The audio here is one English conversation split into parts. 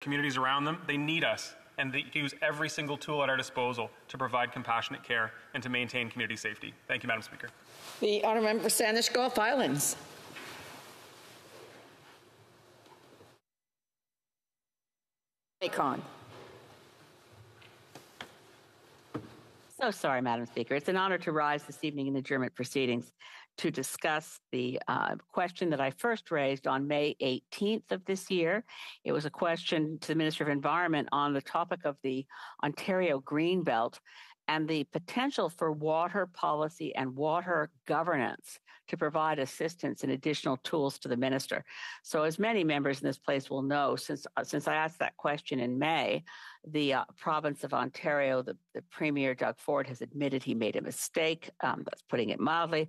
communities around them. They need us, and they use every single tool at our disposal to provide compassionate care and to maintain community safety. Thank you, Madam Speaker. The honourable member for Saanich Gulf Islands. Icon. So sorry, Madam Speaker. It's an honor to rise this evening in adjournment proceedings to discuss the question that I first raised on May 18th of this year. It was a question to the Minister of Environment on the topic of the Ontario Greenbelt and the potential for water policy and water governance to provide assistance and additional tools to the minister. So as many members in this place will know, since I asked that question in May, the province of Ontario, the Premier, Doug Ford, has admitted he made a mistake. That's putting it mildly.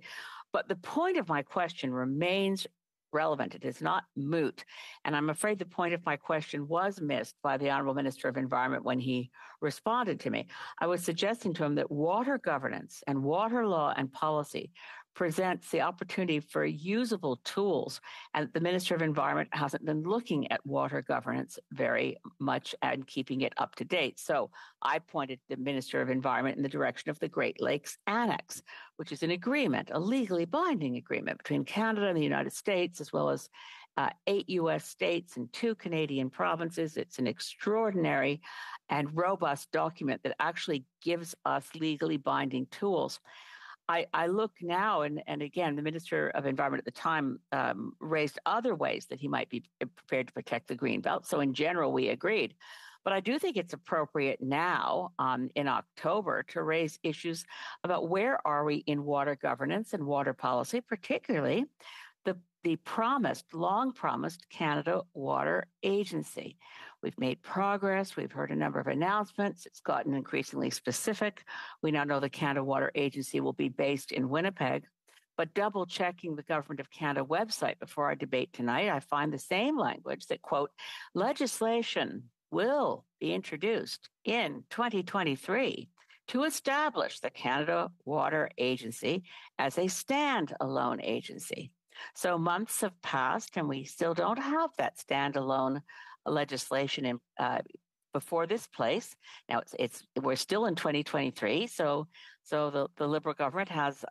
But the point of my question remains relevant. It is not moot. And I'm afraid the point of my question was missed by the Honourable Minister of Environment when he responded to me. I was suggesting to him that water governance and water law and policy presents the opportunity for usable tools, and the Minister of Environment hasn't been looking at water governance very much and keeping it up to date. So I pointed the Minister of Environment in the direction of the Great Lakes Annex, which is an agreement, a legally binding agreement between Canada and the United States, as well as 8 U.S. states and 2 Canadian provinces. It's an extraordinary and robust document that actually gives us legally binding tools. I look now, and again, the Minister of Environment at the time raised other ways that he might be prepared to protect the Greenbelt. So in general, we agreed. But I do think it's appropriate now in October to raise issues about where are we in water governance and water policy, particularly the long promised Canada Water Agency. We've made progress. We've heard a number of announcements. It's gotten increasingly specific. We now know the Canada Water Agency will be based in Winnipeg. But double checking the Government of Canada website before our debate tonight, I find the same language that, quote, legislation will be introduced in 2023 to establish the Canada Water Agency as a standalone agency. So months have passed, and we still don't have that standalone legislation before this place. Now we're still in 2023, so the Liberal government has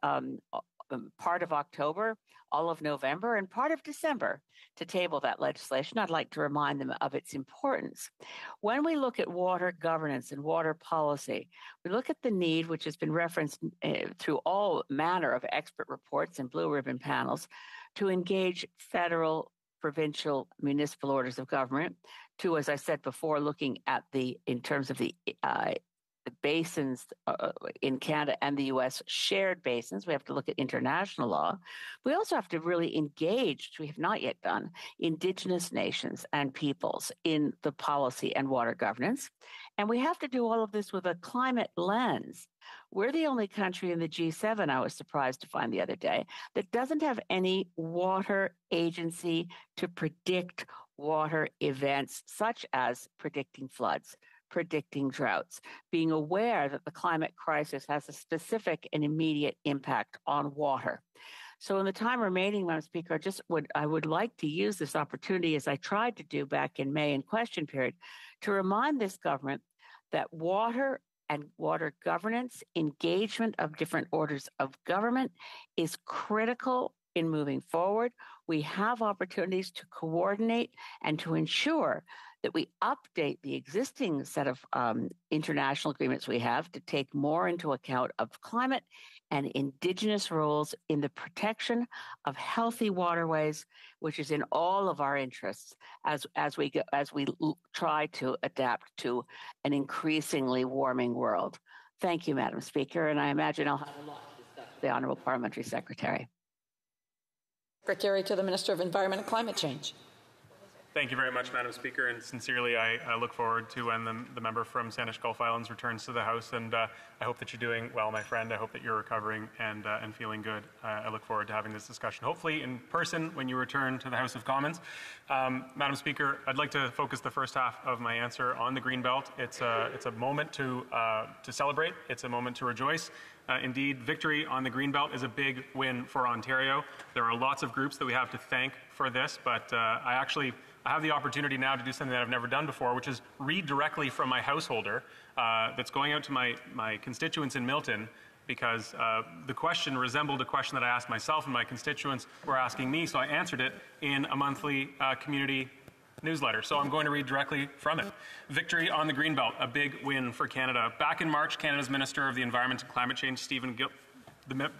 part of October, all of November, and part of December to table that legislation. I'd like to remind them of its importance. When we look at water governance and water policy, we look at the need, which has been referenced through all manner of expert reports and blue ribbon panels, to engage federal, provincial, municipal orders of government to, as I said before, looking at in terms of the basins in Canada and the U.S., shared basins. We have to look at international law. We also have to really engage, which we have not yet done, Indigenous nations and peoples in the policy and water governance. And we have to do all of this with a climate lens. We're the only country in the G7, I was surprised to find the other day, that doesn't have any water agency to predict water events, such as predicting floods, predicting droughts, being aware that the climate crisis has a specific and immediate impact on water. So in the time remaining, Madam Speaker, I would like to use this opportunity, as I tried to do back in May in question period, to remind this government that water and water governance, engagement of different orders of government is critical in moving forward. We have opportunities to coordinate and to ensure that we update the existing set of international agreements we have to take more into account of climate and Indigenous roles in the protection of healthy waterways, which is in all of our interests as we try to adapt to an increasingly warming world. Thank you, Madam Speaker, and I imagine I'll have a lot to discuss with the Honourable Parliamentary Secretary. Secretary to the Minister of Environment and Climate Change. Thank you very much, Madam Speaker, and sincerely, I look forward to when the member from Saanich Gulf Islands returns to the House, and I hope that you're doing well, my friend. I hope that you're recovering and feeling good. I look forward to having this discussion, hopefully in person when you return to the House of Commons. Madam Speaker, I'd like to focus the first half of my answer on the Greenbelt. It's a moment to celebrate. It's a moment to rejoice. Indeed, victory on the Greenbelt is a big win for Ontario. There are lots of groups that we have to thank for this, but I have the opportunity now to do something that I've never done before, which is read directly from my householder that's going out to my constituents in Milton, because the question resembled a question that I asked myself and my constituents were asking me, so I answered it in a monthly community newsletter. So I'm going to read directly from it. Victory on the Greenbelt, a big win for Canada. Back in March, Canada's Minister of the Environment and Climate Change, Stephen Gill,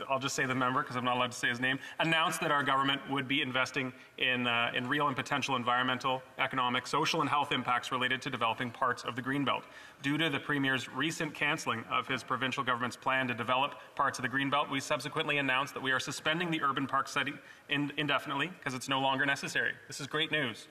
I'll just say the member because I'm not allowed to say his name, announced that our government would be investing in real and potential environmental, economic, social, and health impacts related to developing parts of the Greenbelt. Due to the Premier's recent cancelling of his provincial government's plan to develop parts of the Greenbelt, we subsequently announced that we are suspending the urban park study indefinitely because it's no longer necessary. This is great news.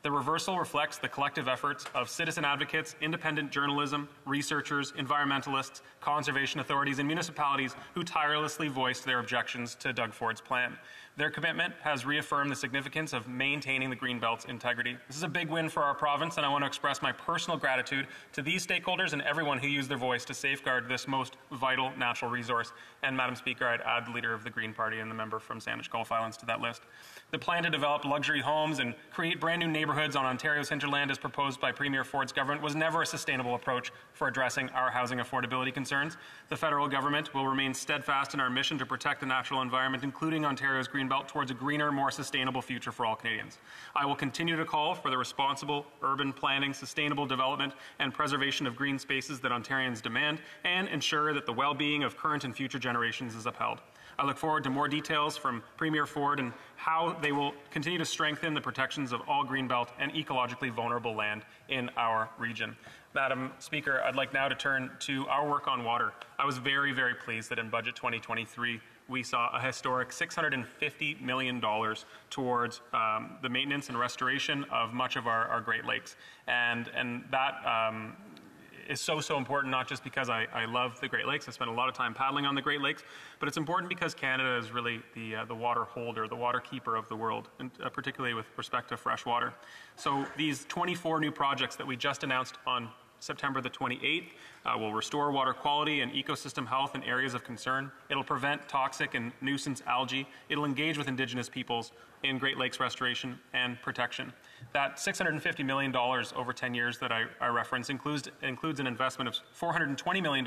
The reversal reflects the collective efforts of citizen advocates, independent journalism, researchers, environmentalists, conservation authorities, and municipalities who tirelessly voiced their objections to Doug Ford's plan. Their commitment has reaffirmed the significance of maintaining the Greenbelt's integrity. This is a big win for our province, and I want to express my personal gratitude to these stakeholders and everyone who used their voice to safeguard this most vital natural resource. And Madam Speaker, I'd add the Leader of the Green Party and the member from Saanich Gulf Islands to that list. The plan to develop luxury homes and create brand new neighborhoods on Ontario's hinterland as proposed by Premier Ford's government was never a sustainable approach for addressing our housing affordability concerns. The federal government will remain steadfast in our mission to protect the natural environment, including Ontario's Greenbelt, towards a greener, more sustainable future for all Canadians. I will continue to call for the responsible urban planning, sustainable development, and preservation of green spaces that Ontarians demand, and ensure that the well-being of current and future generations is upheld. I look forward to more details from Premier Ford and how they will continue to strengthen the protections of all Greenbelt and ecologically vulnerable land in our region. Madam Speaker, I'd like now to turn to our work on water. I was very, very pleased that in Budget 2023, we saw a historic $650 million towards the maintenance and restoration of much of our Great Lakes. And that is so important, not just because I love the Great Lakes. I spent a lot of time paddling on the Great Lakes, but it's important because Canada is really the water holder, the water keeper of the world, and particularly with respect to fresh water. So these 24 new projects that we just announced on September the 28th will restore water quality and ecosystem health in areas of concern. It'll prevent toxic and nuisance algae. It'll engage with Indigenous peoples in Great Lakes restoration and protection. That $650 million over 10 years that I referenced includes an investment of $420 million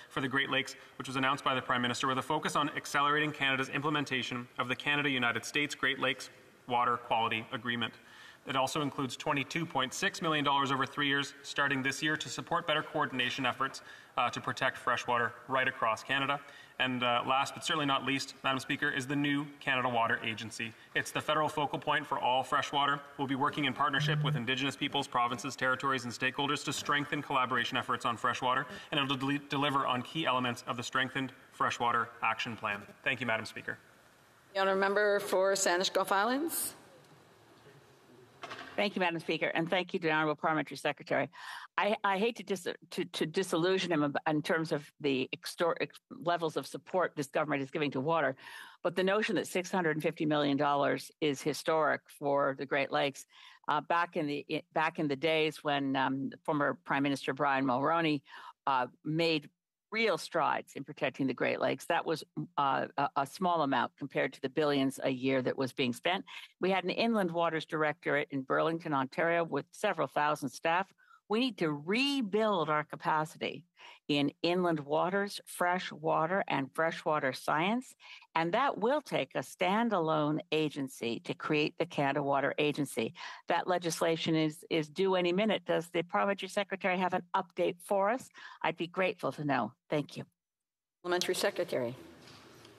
for the Great Lakes, which was announced by the Prime Minister, with a focus on accelerating Canada's implementation of the Canada-United States Great Lakes Water Quality Agreement. It also includes $22.6 million over 3 years, starting this year, to support better coordination efforts to protect freshwater right across Canada. And last but certainly not least, Madam Speaker, is the new Canada Water Agency. It's the federal focal point for all freshwater. We'll be working in partnership with Indigenous peoples, provinces, territories, and stakeholders to strengthen collaboration efforts on freshwater, and it will deliver on key elements of the strengthened Freshwater Action Plan. Thank you, Madam Speaker. The honourable member for Saanich Gulf Islands. Thank you, Madam Speaker, and thank you to the Honourable Parliamentary Secretary. I hate to disillusion him in terms of the levels of support this government is giving to water, but the notion that $650 million is historic for the Great Lakes. Back in the days when former Prime Minister Brian Mulroney made real strides in protecting the Great Lakes, that was a small amount compared to the billions a year that was being spent. We had an Inland Waters Directorate in Burlington, Ontario, with several thousand staff. We need to rebuild our capacity in inland waters, fresh water, and freshwater science. And that will take a standalone agency to create the Canada Water Agency. That legislation is due any minute. Does the Parliamentary Secretary have an update for us? I'd be grateful to know. Thank you. Parliamentary Secretary.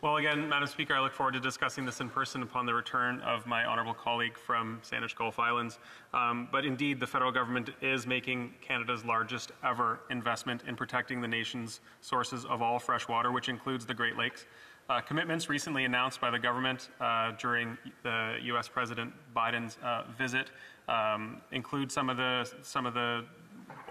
Well, again, Madam Speaker, I look forward to discussing this in person upon the return of my honourable colleague from Saanich Gulf Islands. But indeed, the federal government is making Canada's largest ever investment in protecting the nation's sources of all fresh water, which includes the Great Lakes. Commitments recently announced by the government during the U.S. President Biden's visit include some of the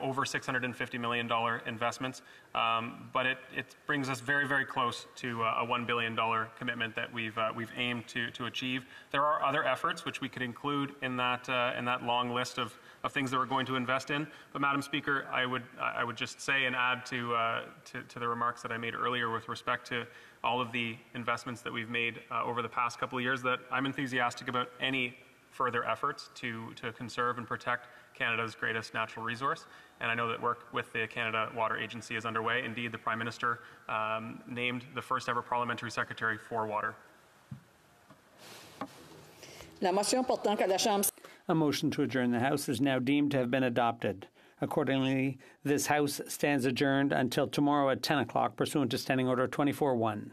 over $650 million investments, but it brings us very, very close to a $1 billion commitment that we've aimed to achieve. There are other efforts which we could include in that long list of things that we're going to invest in. But Madam Speaker, I would just say and add to the remarks that I made earlier with respect to all of the investments that we've made over the past couple of years, that I'm enthusiastic about any further efforts to conserve and protect Canada's greatest natural resource. And I know that work with the Canada Water Agency is underway. Indeed, the Prime Minister named the first ever parliamentary secretary for water. La motion portant que la Chambre... A motion to adjourn the House is now deemed to have been adopted. Accordingly, this House stands adjourned until tomorrow at 10 o'clock, pursuant to Standing Order 24-1.